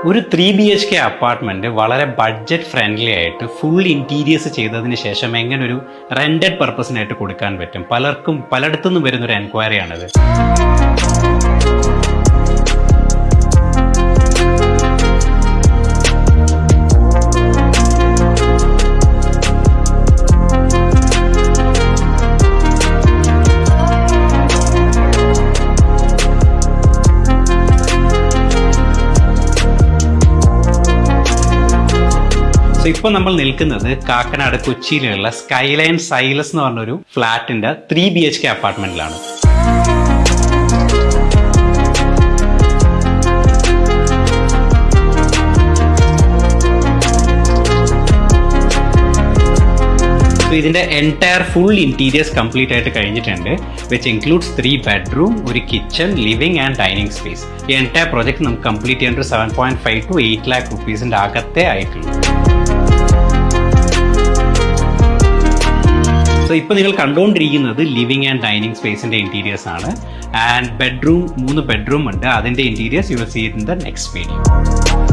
ഒരു 3BHK apartment വളരെ budget friendly ആയിട്ട് ഫുൾ ഇൻറ്റീരിയേഴ്സ് ചെയ്തതിന് ശേഷം എങ്ങനെ ഒരു റെൻറ്റഡ് പർപ്പസിനായിട്ട് കൊടുക്കാൻ പറ്റും, പലർക്കും പലയിടത്തുനിന്നും വരുന്നൊരു എൻക്വയറിയാണിത്. ഇപ്പോൾ നമ്മൾ നിൽക്കുന്നത് കാക്കനാട് കൊച്ചിയിലുള്ള സ്കൈലൈൻ സൈലസ് എന്ന് പറഞ്ഞൊരു ഫ്ലാറ്റിന്റെ 3BHK അപ്പാർട്ട്മെന്റിലാണ്. ഇതിന്റെ എൻറ്റയർ ഫുൾ ഇന്റീരിയേഴ്സ് കംപ്ലീറ്റ് ആയിട്ട് കഴിഞ്ഞിട്ടുണ്ട്. വിച്ച് ഇൻക്ലൂഡ്സ് 3 ബെഡ്റൂം, ഒരു kitchen, living and dining space. ഈ എൻറ്റയർ പ്രോജക്റ്റ് നമുക്ക് കംപ്ലീറ്റ് ചെയ്യേണ്ട 7.5 to 8 lakh rupees അകത്തേ ആയിട്ടുള്ളൂ. സോ ഇപ്പോൾ നിങ്ങൾ കണ്ടുകൊണ്ടിരിക്കുന്നത് ലിവിംഗ് ആൻഡ് ഡൈനിങ് സ്പേസിൻ്റെ ഇൻറ്റീരിയേഴ്സ് ആണ്. ആൻഡ് 3 ബെഡ്റൂം ഉണ്ട്. അതിൻ്റെ interiors you will see in the next video.